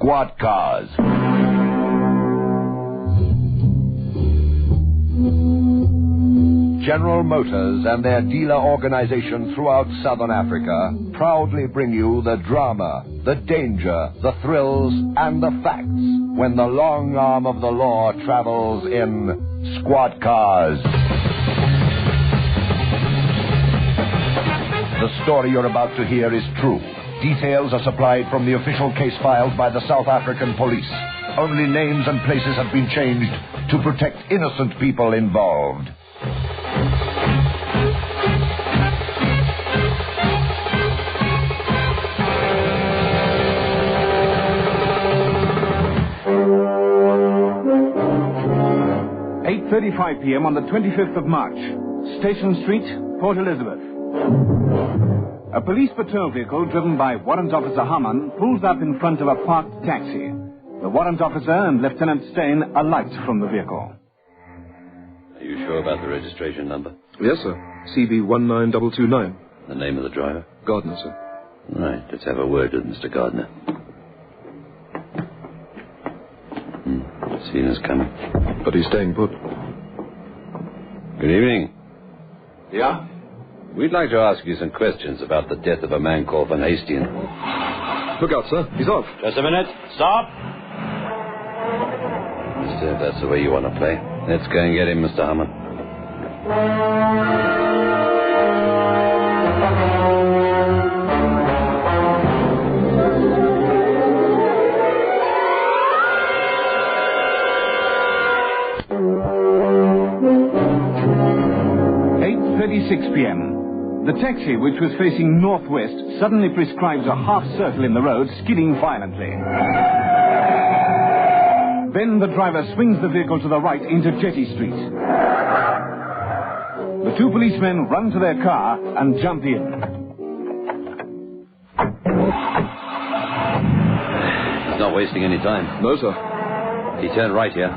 squad cars. General Motors and their dealer organization throughout Southern Africa proudly bring you the drama, the danger, the thrills, and the facts when the long arm of the law travels in squad cars. The story you're about to hear is true. Details are supplied from the official case filed by the South African police. Only names and places have been changed to protect innocent people involved. .35 p.m. on the 25th of March. Station Street, Port Elizabeth. A police patrol vehicle driven by Warrant Officer Harman pulls up in front of a parked taxi. The warrant officer and Lieutenant Stein alight from the vehicle. Are you sure about the registration number? Yes, sir. CB19229. The name of the driver? Gardner, sir. Right, let's have a word with Mr. Gardner. Seen us coming. But he's staying put. Good evening. Yeah? We'd like to ask you some questions about the death of a man called Van Hastian. Look out, sir. He's off. Just a minute. Stop. Mister, if that's the way you want to play, let's go and get him, Mr. Harman. 8:36 p.m. The taxi, which was facing northwest, suddenly prescribes a half circle in the road, skidding violently. Then the driver swings the vehicle to the right into Jetty Street. The two policemen run to their car and jump in. He's not wasting any time. No, sir. He turned right here.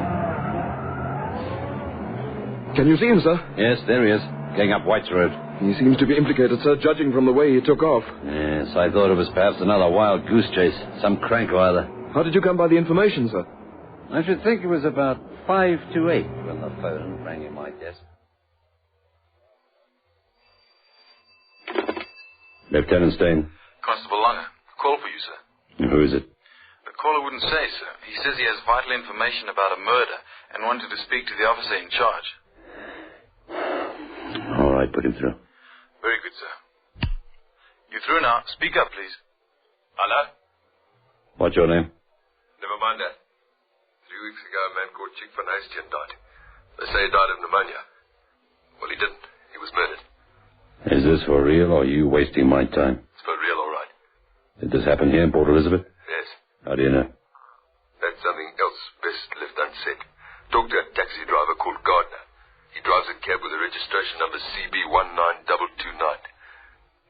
Can you see him, sir? Yes, there he is, going up White's Road. He seems to be implicated, sir, judging from the way he took off. Yes, I thought it was perhaps another wild goose chase, some crank or other. How did you come by the information, sir? I should think it was about 5 to 8 when the phone rang in my desk. Lieutenant Stein. Constable Lange. A call for you, sir. Who is it? The caller wouldn't say, sir. He says he has vital information about a murder and wanted to speak to the officer in charge. All right, put him through. Very good, sir. You through now? Speak up, please. Hello? What's your name? Never mind that. 3 weeks ago, a man called Chick Van Hastian died. They say he died of pneumonia. Well, he didn't. He was murdered. Is this for real, or are you wasting my time? It's for real, all right. Did this happen here in Port Elizabeth? Yes. How do you know? That's something else best left unsaid. Talk to a taxi driver called Gardner. He drives a cab with a registration number CB19229.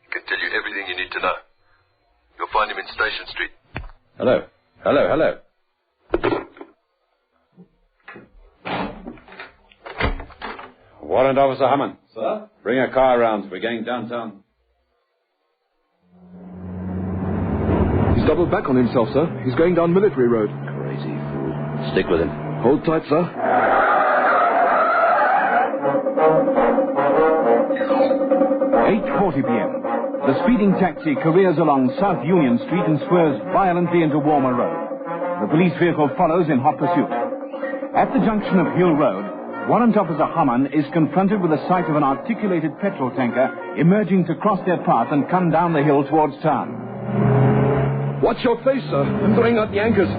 He can tell you everything you need to know. You'll find him in Station Street. Hello. Warrant Officer Hammond. Sir? Bring a car around. We're going downtown. He's doubled back on himself, sir. He's going down Military Road. Crazy fool. Stick with him. Hold tight, sir. 8:40 p.m. The speeding taxi careers along South Union Street and swerves violently into Walmer Road. The police vehicle follows in hot pursuit. At the junction of Hill Road, Warrant Officer Haman is confronted with the sight of an articulated petrol tanker emerging to cross their path and come down the hill towards town. Watch your face, sir. I'm throwing out the anchors.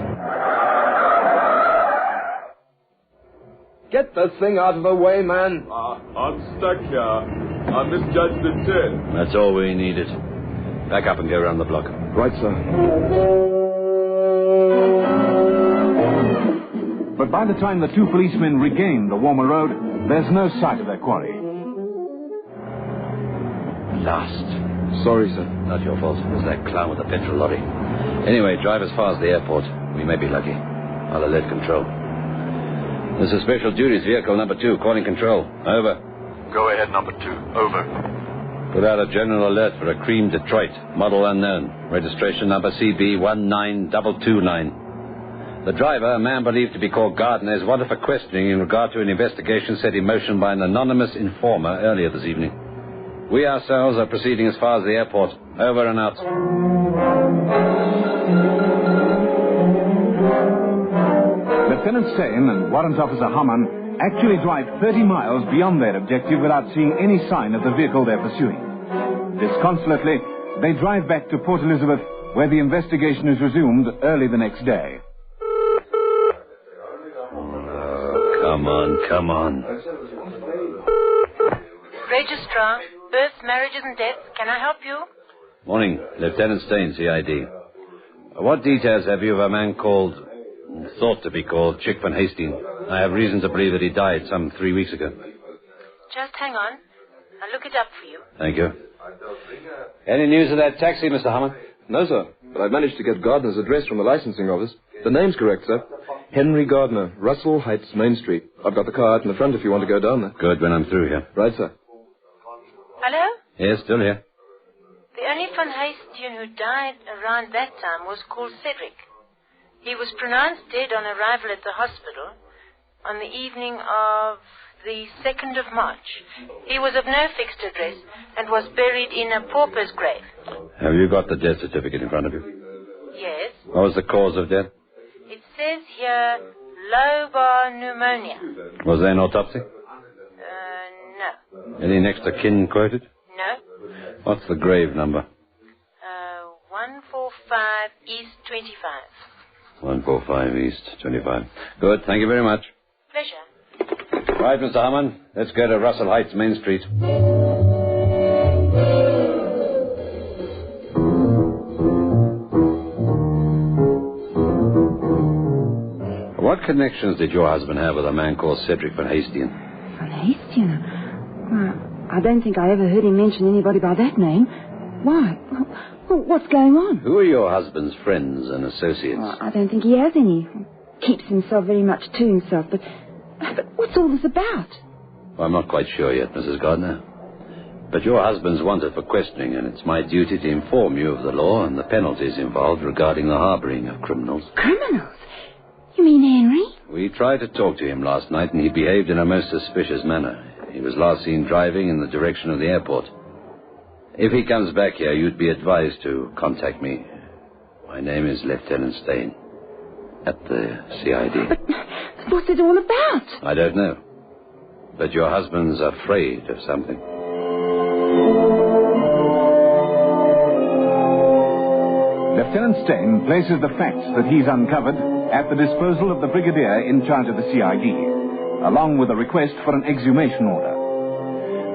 Get the thing out of the way, man. I'm stuck here. I misjudged the turn. That's all we needed. Back up and go around the block. Right, sir. But by the time the two policemen regain the Walmer Road, there's no sight of their quarry. Lost. Sorry, sir. Not your fault. It was that clown with the petrol lorry. Anyway, drive as far as the airport. We may be lucky. I'll alert control. This is Special Duties Vehicle number 2, calling control. Over. Go ahead, number 2. Over. Put out a general alert for a cream Detroit, model unknown. Registration number CB19229. The driver, a man believed to be called Gardner, is wanted for questioning in regard to an investigation set in motion by an anonymous informer earlier this evening. We ourselves are proceeding as far as the airport. Over and out. Lieutenant Stain and Warrant Officer Hamann actually drive 30 miles beyond their objective without seeing any sign of the vehicle they're pursuing. Disconsolately, they drive back to Port Elizabeth, where the investigation is resumed early the next day. Come on. Registrar, births, marriages and deaths. Can I help you? Morning, Lieutenant Stain, CID. What details have you of a man thought to be called Chick Van Hastings? I have reason to believe that he died some 3 weeks ago. Just hang on. I'll look it up for you. Thank you. Any news of that taxi, Mr. Hammond? No, sir. But I've managed to get Gardner's address from the licensing office. The name's correct, sir. Henry Gardner, Russell Heights, Main Street. I've got the car out in the front if you want to go down there. Good, when I'm through here. Right, sir. Hello? Yes, still here. The only Van Hastings who died around that time was called Cedric. He was pronounced dead on arrival at the hospital on the evening of the 2nd of March. He was of no fixed address and was buried in a pauper's grave. Have you got the death certificate in front of you? Yes. What was the cause of death? It says here, lobar pneumonia. Was there an autopsy? No. Any next of kin quoted? No. What's the grave number? 145 East 25. 145 East 25. Good, thank you very much. Pleasure. Right, Mr. Hammond. Let's go to Russell Heights, Main Street. What connections did your husband have with a man called Cedric Van Hastings? Van Hastings? Well, I don't think I ever heard him mention anybody by that name. Why? What's going on? Who are your husband's friends and associates? Well, I don't think he has any. Keeps himself very much to himself, but what's all this about? Well, I'm not quite sure yet, Mrs. Gardner. But your husband's wanted for questioning, and it's my duty to inform you of the law and the penalties involved regarding the harboring of criminals. Criminals? You mean Henry? We tried to talk to him last night, and he behaved in a most suspicious manner. He was last seen driving in the direction of the airport. If he comes back here, you'd be advised to contact me. My name is Lieutenant Stain. At the CID. But what's it all about? I don't know. But your husband's afraid of something. Lieutenant Stain places the facts that he's uncovered at the disposal of the brigadier in charge of the CID, along with a request for an exhumation order.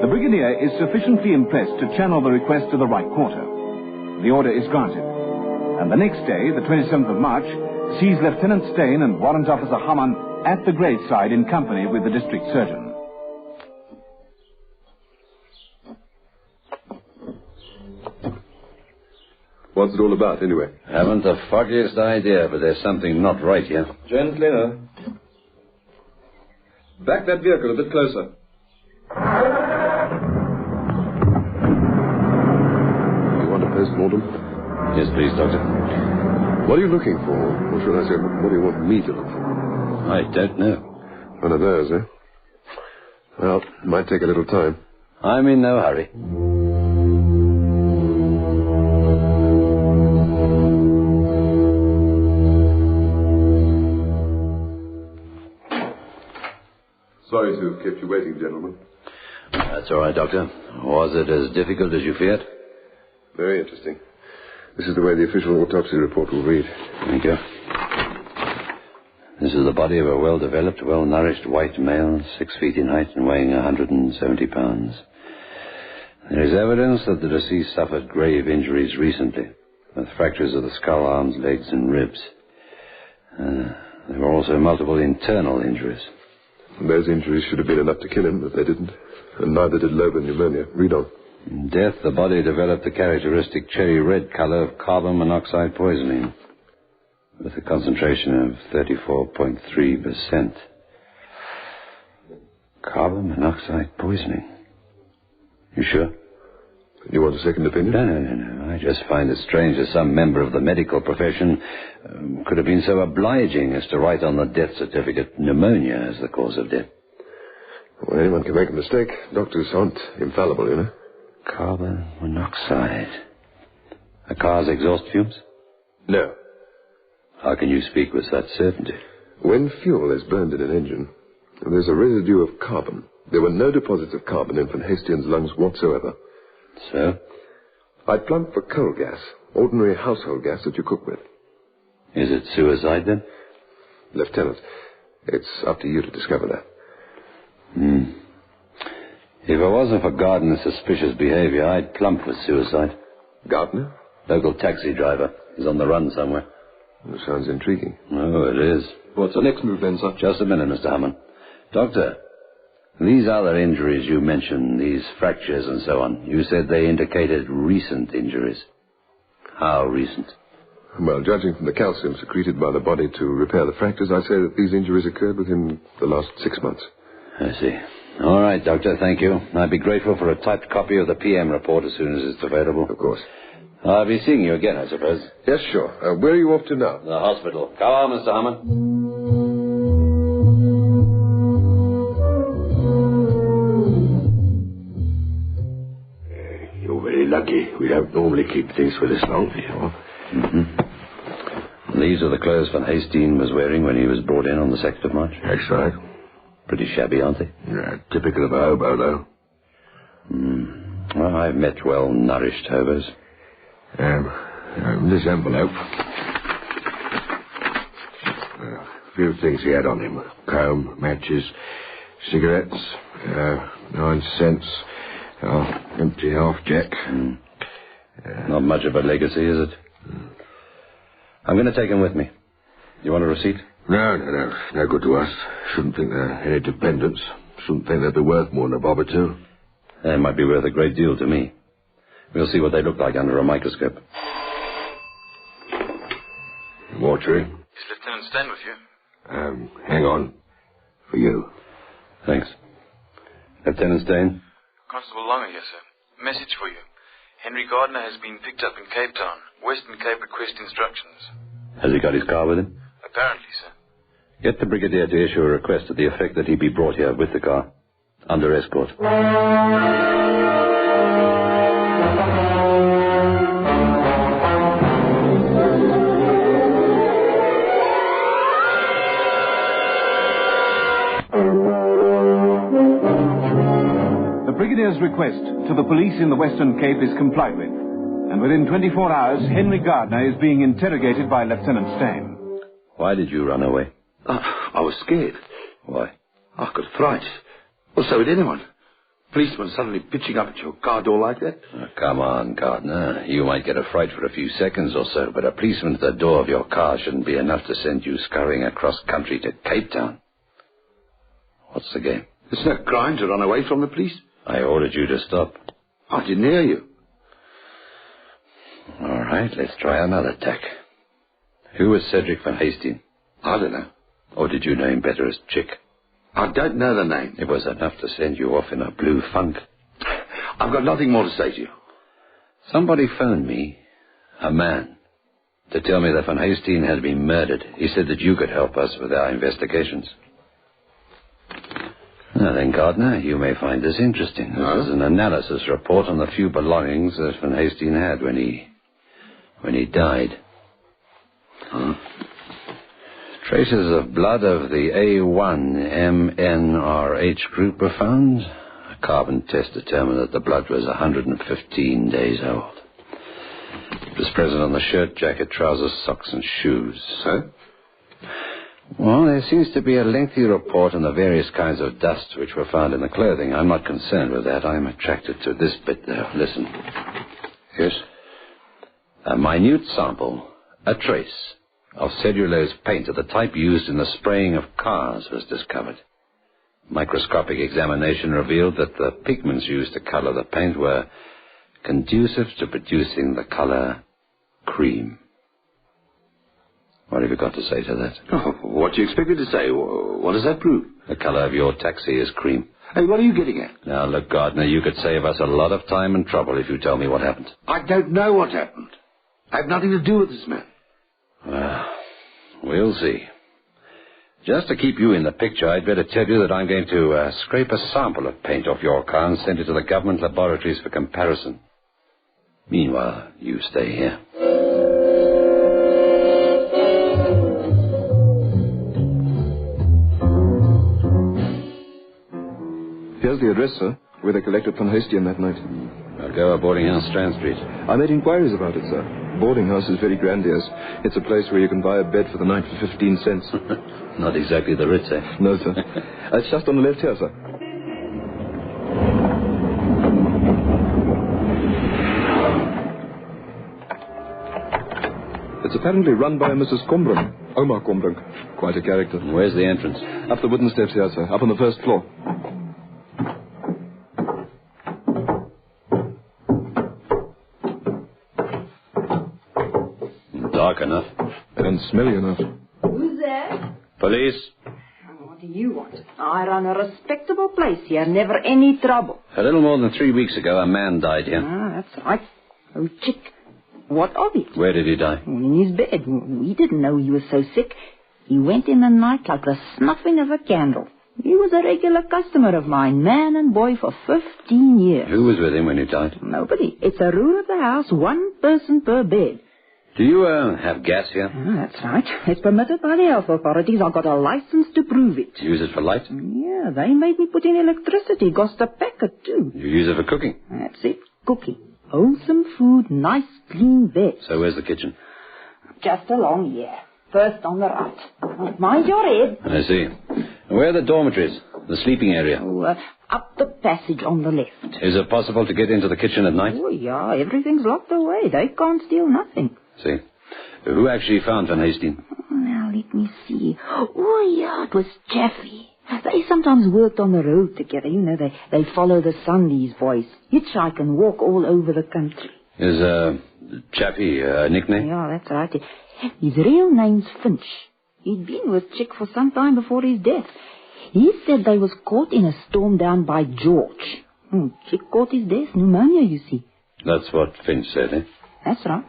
The brigadier is sufficiently impressed to channel the request to the right quarter. The order is granted, and the next day, the 27th of March, sees Lieutenant Stain and Warrant Officer Hamann at the graveside in company with the district surgeon. What's it all about, anyway? Haven't the foggiest idea, but there's something not right here. Gently, now. Back that vehicle a bit closer. You want a post-mortem? Yes, please, Doctor. What are you looking for? Or should I say, what do you want me to look for? I don't know. One of those, eh? Well, it might take a little time. I'm in no hurry. Sorry to have kept you waiting, gentlemen. That's all right, Doctor. Was it as difficult as you feared? Very interesting. This is the way the official autopsy report will read. Thank you. This is the body of a well-developed, well-nourished white male, 6 feet in height and weighing 170 pounds. There is evidence that the deceased suffered grave injuries recently, with fractures of the skull, arms, legs, and ribs. There were also multiple internal injuries. And those injuries should have been enough to kill him, but they didn't. And neither did lobar pneumonia. Read on. In death, the body developed the characteristic cherry red color of carbon monoxide poisoning, with a concentration of 34.3%. Carbon monoxide poisoning. You sure? You want a second opinion? No. I just find it strange that some member of the medical profession could have been so obliging as to write on the death certificate pneumonia as the cause of death. Well, anyone can make a mistake. Doctors aren't infallible, you know. Carbon monoxide. A car's exhaust fumes? No. How can you speak with such certainty? When fuel is burned in an engine, there's a residue of carbon. There were no deposits of carbon in Van Hastien's lungs whatsoever. So? I plumbed for coal gas, ordinary household gas that you cook with. Is it suicide, then? Lieutenant, it's up to you to discover that. If it wasn't for Gardner's suspicious behavior, I'd plump for suicide. Gardner? Local taxi driver. He's on the run somewhere. That sounds intriguing. Oh, it is. What's the next move then, sir? Just a minute, Mr. Hammond. Doctor, these other injuries you mentioned, these fractures and so on, you said they indicated recent injuries. How recent? Well, judging from the calcium secreted by the body to repair the fractures, I say that these injuries occurred within the last 6 months. I see. All right, Doctor, thank you. I'd be grateful for a typed copy of the PM report as soon as it's available. Of course. I'll be seeing you again, I suppose. Yes, sure. Where are you off to now? The hospital. Come on, Mr. Hammond. You're very lucky. We don't normally keep things for this long, you know. These are the clothes Van Hastien was wearing when he was brought in on the 2nd of March. That's right. Pretty shabby, aren't they? Yeah, typical of a hobo, though. Well, I've met well-nourished hobos. This envelope. A few things he had on him. Comb, matches, cigarettes, 9 cents, empty half-jack. Not much of a legacy, is it? I'm going to take him with me. You want a receipt? No. No good to us. Shouldn't think they're any dependents. Shouldn't think they'd be worth more than a bob or two. They might be worth a great deal to me. We'll see what they look like under a microscope. Mortuary. Is Lieutenant Stan with you? Hang on. For you. Thanks. Lieutenant Stain? Constable Longer here, sir. Message for you. Henry Gardner has been picked up in Cape Town. Western Cape request instructions. Has he got his car with him? Apparently, sir. Get the Brigadier to issue a request to the effect that he be brought here with the car. Under escort. The Brigadier's request to the police in the Western Cape is complied with, and within 24 hours, Henry Gardner is being interrogated by Lieutenant Stain. Why did you run away? I was scared. Why? I got fright. Well, so did anyone. Policeman suddenly pitching up at your car door like that. Oh, come on, Gardner. You might get a fright for a few seconds or so, but a policeman at the door of your car shouldn't be enough to send you scurrying across country to Cape Town. What's the game? It's no crime to run away from the police. I ordered you to stop. I didn't hear you. All right, let's try another tack. Who was Cedric Van Hastien? I don't know. Or did you know him better as Chick? I don't know the name. It was enough to send you off in a blue funk. I've got nothing more to say to you. Somebody phoned me, a man, to tell me that Van Hastien had been murdered. He said that you could help us with our investigations. Now then, Gardner, you may find this interesting. This is an analysis report on the few belongings that Van Hastien had when he died. Traces of blood of the A1-MNRH group were found. A carbon test determined that the blood was 115 days old. It was present on the shirt, jacket, trousers, socks, and shoes. So? Well, there seems to be a lengthy report on the various kinds of dust which were found in the clothing. I'm not concerned with that. I'm attracted to this bit, though. Listen. Yes? A minute sample, a trace, of cellulose paint of the type used in the spraying of cars was discovered. Microscopic examination revealed that the pigments used to color the paint were conducive to producing the color cream. What have you got to say to that? Oh, what do you expect me to say? What does that prove? The color of your taxi is cream. Hey, what are you getting at? Now, look, Gardner, you could save us a lot of time and trouble if you tell me what happened. I don't know what happened. I have nothing to do with this man. Well, we'll see. Just to keep you in the picture, I'd better tell you that I'm going to scrape a sample of paint off your car and send it to the government laboratories for comparison. Meanwhile, you stay here. Here's the address, sir, where they collected Van Hastien that night. Algoa Boarding House, Strand Street. I made inquiries about it, sir. Boarding house is very grandiose. It's a place where you can buy a bed for the night for 15 cents. Not exactly the Ritz, eh? No, sir. It's just on the left here, sir. It's apparently run by a Mrs. Combrink. Oma Combrink. Quite a character. Where's the entrance? Up the wooden steps here, sir. Up on the first floor. Dark enough. And smelly enough. Who's there? Police? What do you want? I run a respectable place here. Never any trouble. A little more than 3 weeks ago, a man died here. Ah, that's right. Oh, Chick. What of it? Where did he die? In his bed. We didn't know he was so sick. He went in the night like the snuffing of a candle. He was a regular customer of mine, man and boy, for 15 years. Who was with him when he died? Nobody. It's a rule of the house, one person per bed. Do you have gas here? Ah, that's right. It's permitted by the health authorities. I've got a license to prove it. Use it for light? Yeah, they made me put in electricity. Cost a packet, too. You use it for cooking? That's it. Cooking. Wholesome food, nice, clean bed. So where's the kitchen? Just along here. First on the right. Mind your head. I see. And where are the dormitories? The sleeping area? Oh, up the passage on the left. Is it possible to get into the kitchen at night? Oh, yeah. Everything's locked away. They can't steal nothing. See. Who actually found Van Hastien? Oh, now, let me see. Oh, yeah, it was Chaffee. They sometimes worked on the road together. You know, they follow the sun, these boys. Hitchhike and walk all over the country. Is, Chappie a nickname? Yeah, that's right. His real name's Finch. He'd been with Chick for some time before his death. He said they was caught in a storm down by George. Chick caught his death, pneumonia, you see. That's what Finch said, eh? That's right.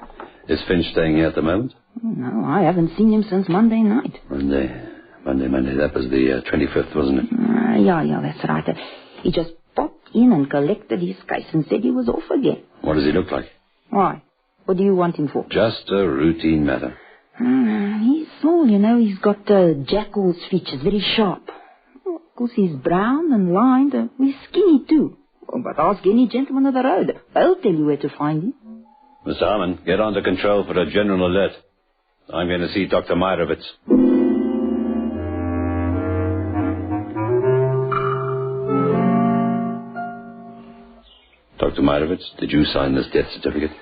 Is Finch staying here at the moment? No, I haven't seen him since Monday night. Monday. That was the 25th, wasn't it? Yeah, that's right. He just popped in and collected his case and said he was off again. What does he look like? Why? What do you want him for? Just a routine matter. He's small, you know. He's got jackal's features, very sharp. Of course, he's brown and lined. He's skinny, too. But ask any gentleman of the road. They'll tell you where to find him. Mr. Harmon, get on to control for a general alert. I'm going to see Dr. Meyerowitz. Dr. Meyerowitz, did you sign this death certificate?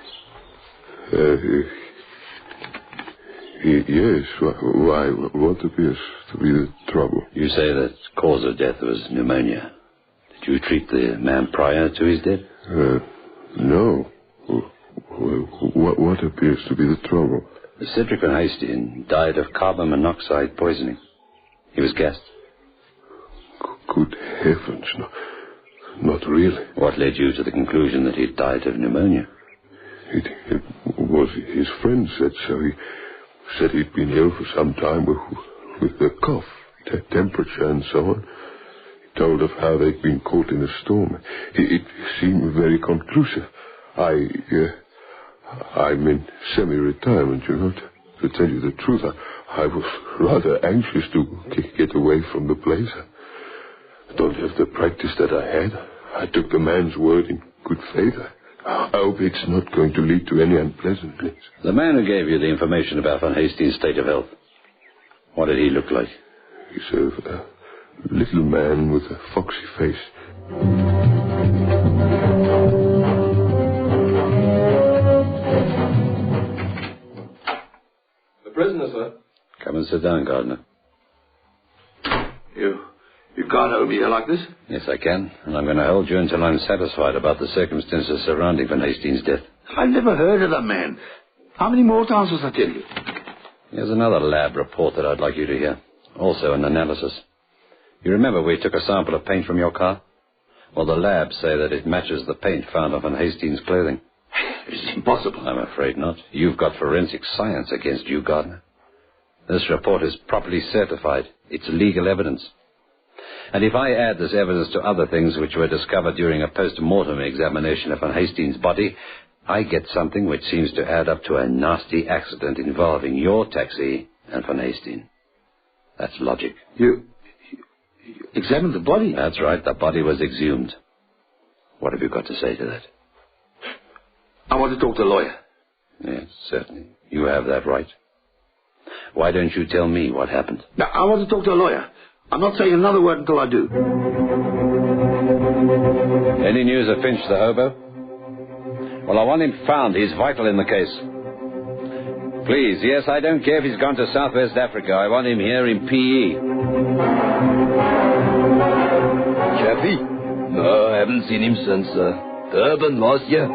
Yes. Why? What appears to be the trouble? You say that cause of death was pneumonia. Did you treat the man prior to his death? No. What appears to be the trouble? Cedric Van Hastien died of carbon monoxide poisoning. He was gassed. Good heavens, no. Not really. What led you to the conclusion that he died of pneumonia? It was his friend said so. He said he'd been ill for some time with a cough, temperature and so on. He told of how they'd been caught in a storm. It seemed very conclusive. I'm in semi-retirement, you know. To tell you the truth, I was rather anxious to get away from the place. I don't have the practice that I had. I took the man's word in good faith. I hope it's not going to lead to any unpleasantness. The man who gave you the information about Van Hastien's state of health, what did he look like? He's a little man with a foxy face. The prisoner, sir. Come and sit down, Gardner. You can't hold me here like this? Yes, I can. And I'm going to hold you until I'm satisfied about the circumstances surrounding Van Hastien's death. I've never heard of the man. How many more times must I tell you? Here's another lab report that I'd like you to hear. Also an analysis. You remember we took a sample of paint from your car? Well, the labs say that it matches the paint found on Van Hastings' clothing. It's impossible. I'm afraid not. You've got forensic science against you, Gardner. This report is properly certified. It's legal evidence. And if I add this evidence to other things which were discovered during a post-mortem examination of Van Hastings' body, I get something which seems to add up to a nasty accident involving your taxi and Van Hastings. That's logic. You examined the body? That's right. The body was exhumed. What have you got to say to that? I want to talk to a lawyer. Yes, certainly. You have that right. Why don't you tell me what happened? Now, I want to talk to a lawyer. I'm not saying another word until I do. Any news of Finch the hobo? Well, I want him found. He's vital in the case. Please, yes, I don't care if he's gone to Southwest Africa. I want him here in P.E. Chaffee? No, I haven't seen him since Durban last year.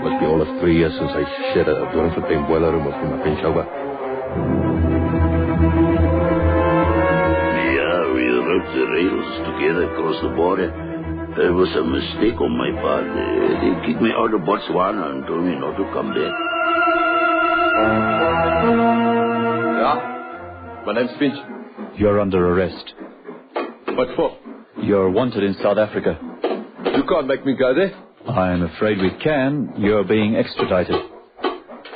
Must be all of 3 years since I shared a Bloemfontein boiler room with him up in Shauba. Yeah, we wrote the rails together across the border. There was a mistake on my part. They kicked me out of Botswana and told me not to come back. Yeah, my name's Finch. You're under arrest. What for? You're wanted in South Africa. You can't make me go there. I'm afraid we can. You're being extradited.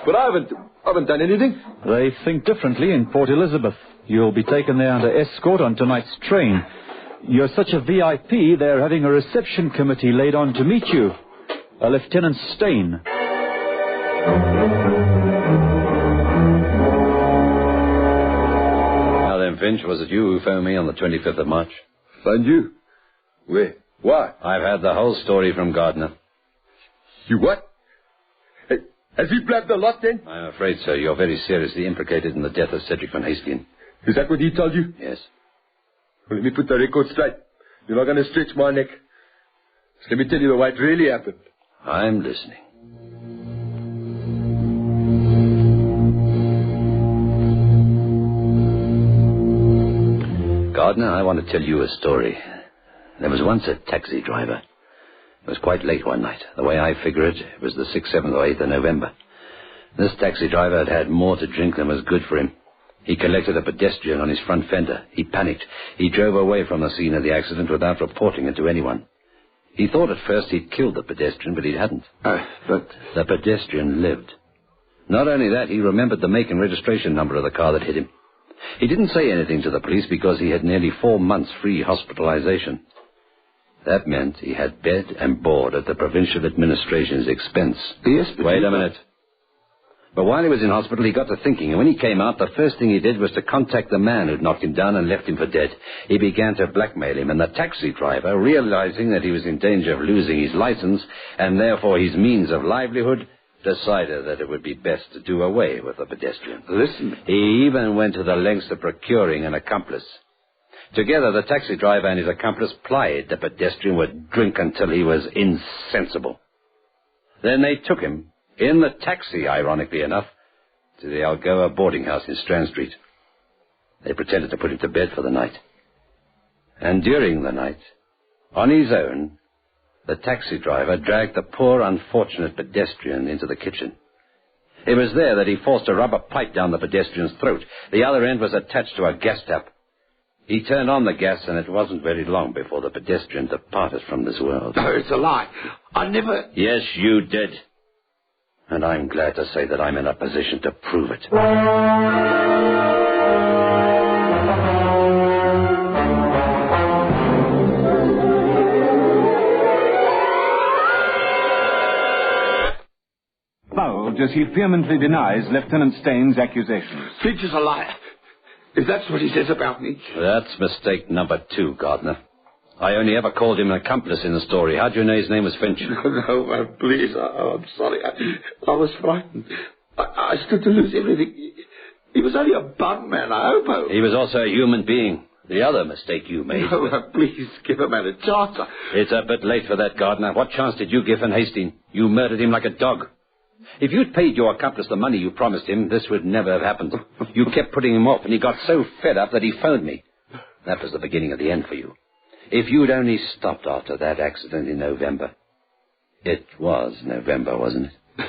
But I haven't done anything. They think differently in Port Elizabeth. You'll be taken there under escort on tonight's train. You're such a VIP, they're having a reception committee laid on to meet you. A Lieutenant Stain. Now then, Finch, was it you who phoned me on the 25th of March? Phoned you? Where? Why? I've had the whole story from Gardner. You what? Hey, has he blabbed a lot then? I'm afraid so. You're very seriously implicated in the death of Cedric Van Hastings. Is that what he told you? Yes. Well, let me put the record straight. You're not going to stretch my neck. So let me tell you the way it really happened. I'm listening. Gardner, I want to tell you a story. There was once a taxi driver. It was quite late one night. The way I figure it, it was the 6th, 7th, or 8th of November. This taxi driver had had more to drink than was good for him. He collected a pedestrian on his front fender. He panicked. He drove away from the scene of the accident without reporting it to anyone. He thought at first he'd killed the pedestrian, but he hadn't. But the pedestrian lived. Not only that, he remembered the make and registration number of the car that hit him. He didn't say anything to the police because he had nearly 4 months free hospitalization. That meant he had bed and board at the provincial administration's expense. Yes, but wait a minute. But while he was in hospital, he got to thinking, and when he came out, the first thing he did was to contact the man who'd knocked him down and left him for dead. He began to blackmail him, and the taxi driver, realizing that he was in danger of losing his license, and therefore his means of livelihood, decided that it would be best to do away with the pedestrian. Listen. He even went to the lengths of procuring an accomplice. Together, the taxi driver and his accomplice plied the pedestrian with drink until he was insensible. Then they took him, in the taxi, ironically enough, to the Algoa boarding house in Strand Street. They pretended to put him to bed for the night. And during the night, on his own, the taxi driver dragged the poor, unfortunate pedestrian into the kitchen. It was there that he forced a rubber pipe down the pedestrian's throat. The other end was attached to a gas tap. He turned on the gas, and it wasn't very long before the pedestrian departed from this world. No, it's a lie. I never... Yes, you did. And I'm glad to say that I'm in a position to prove it. Bulge as he vehemently denies Lieutenant Stain's accusations. Finch is a liar. If that's what he says about me... That's mistake number 2, Gardner. I only ever called him an accomplice in the story. How'd you know his name was Finch? No, please, I'm sorry. I was frightened. I stood to lose everything. He was only a bum man, I hope. He was also a human being. The other mistake you made... No, please, give a man a chance. It's a bit late for that, Gardner. What chance did you give Van Hastings? You murdered him like a dog. If you'd paid your accomplice the money you promised him, this would never have happened. You kept putting him off, and he got so fed up that he phoned me. That was the beginning of the end for you. If you'd only stopped after that accident in November. It was November, wasn't it?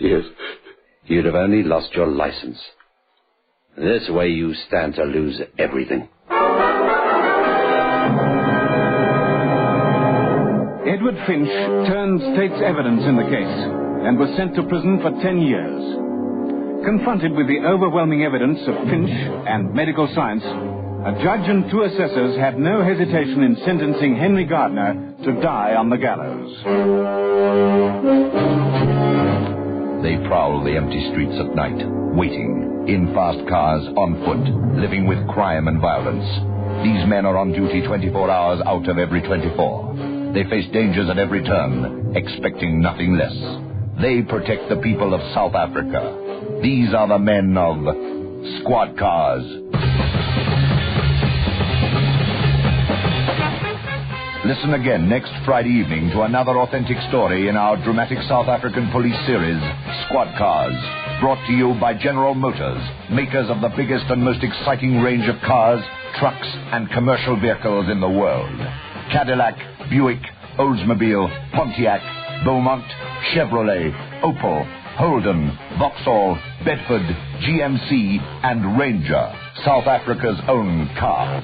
Yes. You'd have only lost your license. This way you stand to lose everything. Edward Finch turned state's evidence in the case and was sent to prison for 10 years. Confronted with the overwhelming evidence of Finch and medical science, a judge and 2 assessors had no hesitation in sentencing Henry Gardner to die on the gallows. They prowl the empty streets at night, waiting, in fast cars, on foot, living with crime and violence. These men are on duty 24 hours out of every 24. They face dangers at every turn, expecting nothing less. They protect the people of South Africa. These are the men of squad cars. Listen again next Friday evening to another authentic story in our dramatic South African police series, Squad Cars, brought to you by General Motors, makers of the biggest and most exciting range of cars, trucks, and commercial vehicles in the world. Cadillac, Buick, Oldsmobile, Pontiac, Beaumont, Chevrolet, Opel, Holden, Vauxhall, Bedford, GMC, and Ranger, South Africa's own car.